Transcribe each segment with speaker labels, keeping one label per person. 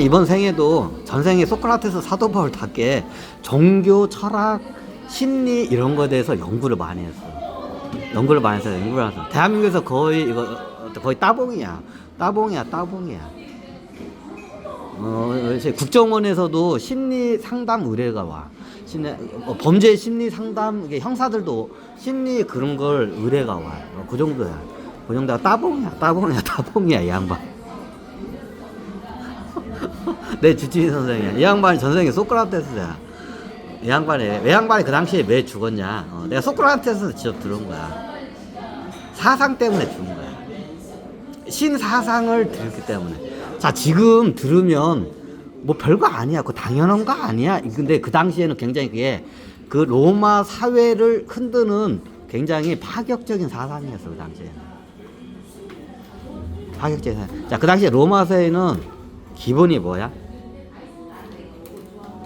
Speaker 1: 이번 생에도 전생에 소크라테스 사도 바울답게 종교, 철학, 심리 이런 거에 대해서 연구를 많이 했어. 연구를 해서 대한민국에서 거의 따봉이야. 이제 국정원에서도 심리 상담 의뢰가 와. 범죄 심리 상담 형사들도 심리 그런 걸 의뢰가 와. 그 정도야. 그 정도가 따봉이야 이 양반. 내 주치의 선생이야. 이 양반이 전생에 소크라테스야. 이 양반이 그 당시에 왜 죽었냐? 내가 소크라테스 직접 들은 거야. 사상 때문에 죽은 거야. 신 사상을 들었기 때문에. 자, 지금 들으면 뭐 별거 아니야. 그거 당연한 거 아니야. 근데 그 당시에는 굉장히 그게 그 로마 사회를 흔드는 굉장히 파격적인 사상이었어. 그 당시에는. 파격적인 사상. 자, 그 당시에 로마 사회는 기본이 뭐야?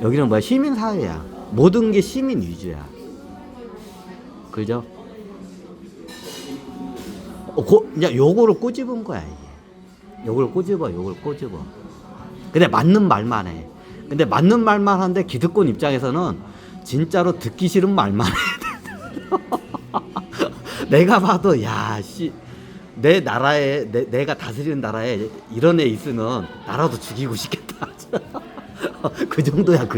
Speaker 1: 여기는 뭐야? 시민사회야. 모든 게 시민 위주야. 그죠? 이제 요거를 꼬집은 거야, 이게. 요걸 꼬집어. 근데 맞는 말만 해. 근데 맞는 말만 하는데 기득권 입장에서는 진짜로 듣기 싫은 말만 해. 내가 봐도, 내 나라에, 내가 다스리는 나라에 이런 애 있으면 나라도 죽이고 싶겠다. 그 정도야.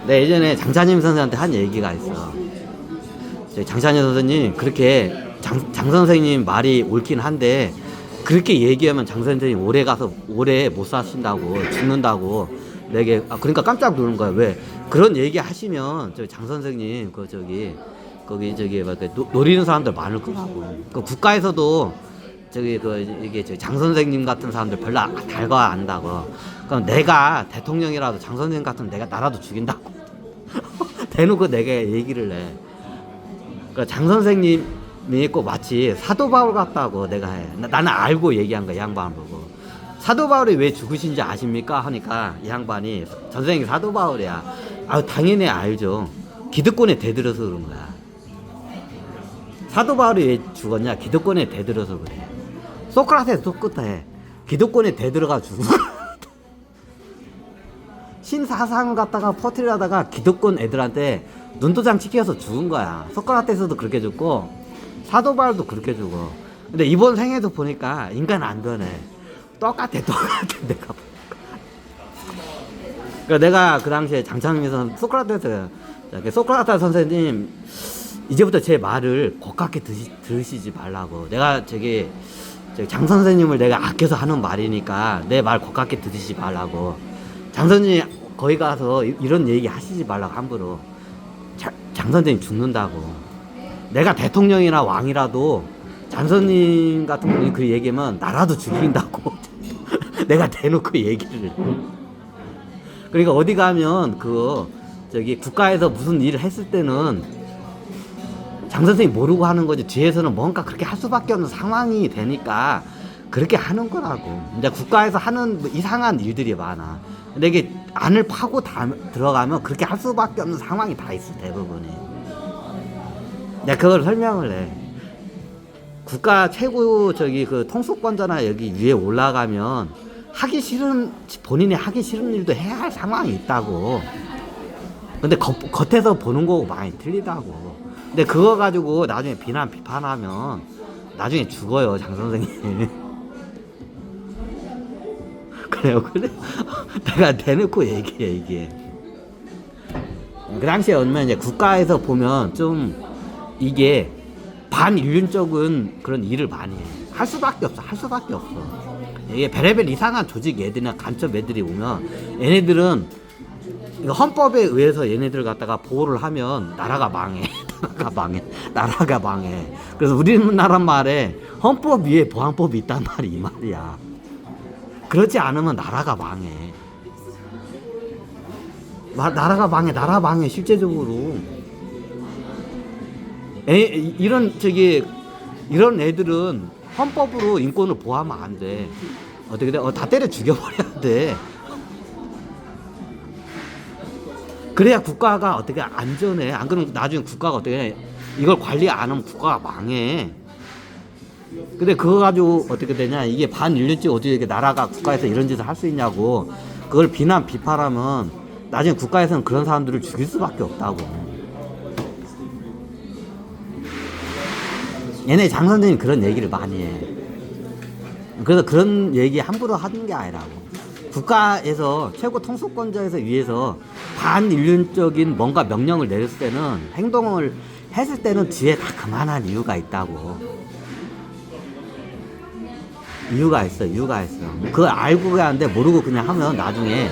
Speaker 1: 내 예전에 장찬임 선생한테 한 얘기가 있어. 장찬임 선생님, 그렇게 장 선생님 말이 옳긴 한데, 그렇게 얘기하면 장 선생님 오래 못 사신다고, 죽는다고, 내게, 그러니까 깜짝 놀란 거야. 왜? 그런 얘기 하시면, 장 선생님, 노리는 사람들 많을 거라고. 국가에서도, 장 선생님 같은 사람들 별로 달가 안다고. 그럼 내가 대통령이라도 장 선생님 같으면 내가 나라도 죽인다고. 대놓고 내가 얘기를 해. 그러니까 장 선생님이 꼭 마치 사도 바울 같다고 내가 해. 나는 알고 얘기한 거야, 이 양반을 보고. 사도 바울이 왜 죽으신지 아십니까? 하니까 이 양반이 전생이 사도 바울이야. 당연히 알죠. 기득권에 대들어서 그런 거야. 사도 바울이 왜 죽었냐? 기득권에 대들어서 그래. 소크라테스 똑같아. 기득권에 대들어가 죽은 거야. 신사상 갖다가 퍼뜨리다가 기득권 애들한테 눈도장 찍혀서 죽은 거야. 소크라테스도 그렇게 죽고 사도 바울도 그렇게 죽어. 근데 이번 생에도 보니까 인간 안 변해. 똑같아. 내가. 그러니까 내가 그 당시에 장창민선 소크라테스 선생님 이제부터 제 말을 고깝게 들으시지 말라고. 내가 장 선생님을 내가 아껴서 하는 말이니까 내 말 고깝게 들으시지 말라고. 장 선생님 거기 가서 이런 얘기 하시지 말라고 함부로. 장 선생님 죽는다고. 내가 대통령이나 왕이라도 장 선생님 같은 분이 그 얘기하면 나라도 죽인다고. 내가 대놓고 얘기를 해. 그러니까 어디 가면 국가에서 무슨 일을 했을 때는 장 선생님이 모르고 하는 거지. 뒤에서는 뭔가 그렇게 할 수밖에 없는 상황이 되니까 그렇게 하는 거라고. 이제 국가에서 하는 이상한 일들이 많아. 근데 이게 안을 파고 들어가면 그렇게 할 수밖에 없는 상황이 다 있어, 대부분이. 내가 그걸 설명을 해. 국가 최고 통수권자나 여기 위에 올라가면 본인이 하기 싫은 일도 해야 할 상황이 있다고. 근데 겉에서 보는 거고 많이 틀리다고. 근데 그거 가지고 나중에 비판하면 나중에 죽어요, 장 선생님. 그래. 내가 대놓고 얘기해. 그 당시에 얼마나 이제 국가에서 보면 좀 이게 반인륜적인 그런 일을 많이 해. 할 수밖에 없어. 이게 별의별 이상한 조직 애들이나 간첩 애들이 오면 얘네들은 헌법에 의해서 얘네들 갖다가 보호를 하면 나라가 망해. 그래서 우리나라 말에 헌법 위에 보안법이 있단 말이 이 말이야. 그렇지 않으면 나라가 망해. 나라 망해 실제적으로. 이런 애들은 헌법으로 인권을 보호하면 안 돼. 어떻게 돼? 다 때려 죽여버려야 돼. 그래야 국가가 어떻게 안전해. 안 그러면 나중에 국가가 어떻게 해. 이걸 관리 안 하면 국가가 망해. 근데 그거 가지고 어떻게 되냐, 이게 반인륜주의 어떻게 이렇게 나라가 국가에서 이런 짓을 할 수 있냐고 그걸 비판하면 나중에 국가에서는 그런 사람들을 죽일 수밖에 없다고. 얘네 장 선생님 그런 얘기를 많이 해. 그래서 그런 얘기 함부로 하는 게 아니라고. 국가에서 최고 통수권자에서 위에서 반인륜적인 뭔가 명령을 내렸을 때는, 행동을 했을 때는 뒤에 다 그만한 이유가 있다고. 이유가 있어. 그걸 알고 가는데 모르고 그냥 하면 나중에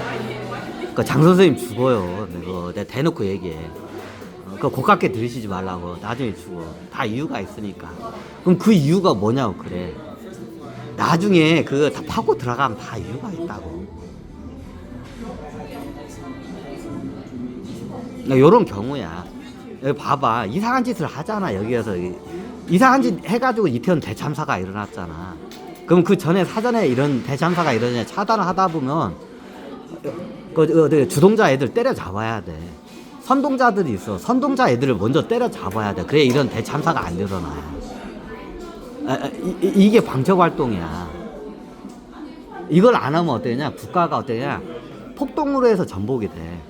Speaker 1: 그 장 선생님 죽어요. 내가 대놓고 얘기해. 그 고깝게 들으시지 말라고. 나중에 죽어. 다 이유가 있으니까. 그럼 그 이유가 뭐냐고 그래. 나중에 그거 다 파고 들어가면 다 이유가 있다고. 요런 경우야. 여기 봐봐. 이상한 짓을 하잖아. 여기에서 이상한 짓 해가지고 이태원 대참사가 일어났잖아. 그럼 그 전에 사전에 이런 대참사가 일어나냐 차단을 하다 보면 주동자 애들 때려잡아야 돼. 선동자들이 있어. 선동자 애들을 먼저 때려잡아야 돼. 그래 이런 대참사가 안 일어나. 이게 방첩활동이야. 이걸 안 하면 어떠냐? 국가가 어떠냐? 폭동으로 해서 전복이 돼.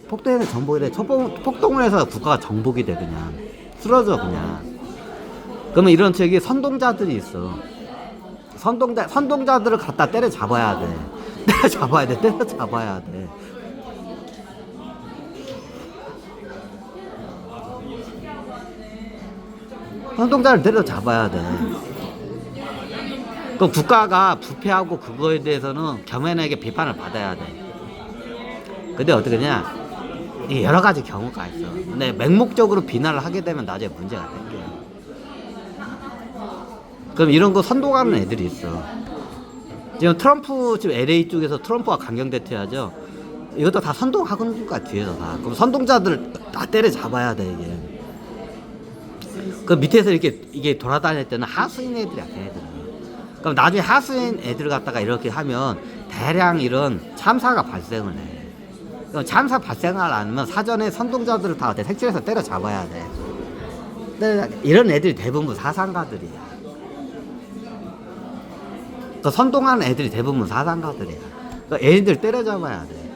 Speaker 1: 폭동을 해서 국가가 정복이 돼. 그냥 쓰러져 그냥. 그러면 이런 저기 선동자들이 있어. 선동자들을 갖다 때려잡아야 돼. 때려잡아야 돼. 선동자를 때려잡아야 돼. 그 국가가 부패하고 그거에 대해서는 겸연하게 비판을 받아야 돼. 근데 어떻게냐? 여러 가지 경우가 있어. 근데 맹목적으로 비난을 하게 되면 나중에 문제가 생겨. 그럼 이런 거 선동하는 애들이 있어. 지금 LA 쪽에서 트럼프가 강경 대퇴하죠. 이것도 다 선동하고 있는 거야, 뒤에서 다. 그럼 선동자들을 다 때려잡아야 돼, 이게. 그 밑에서 이게 돌아다닐 때는 하수인 애들이야, 걔네들은. 그럼 나중에 하수인 애들 갖다가 이렇게 하면 대량 이런 참사가 발생을 해. 그럼 참사 발생을 안 하면 사전에 선동자들을 다 색출해서 때려잡아야 돼. 이런 애들이 대부분 사상가들이야. 그 선동하는 애들이 대부분 사상가들이야. 그 애들 때려잡아야 돼.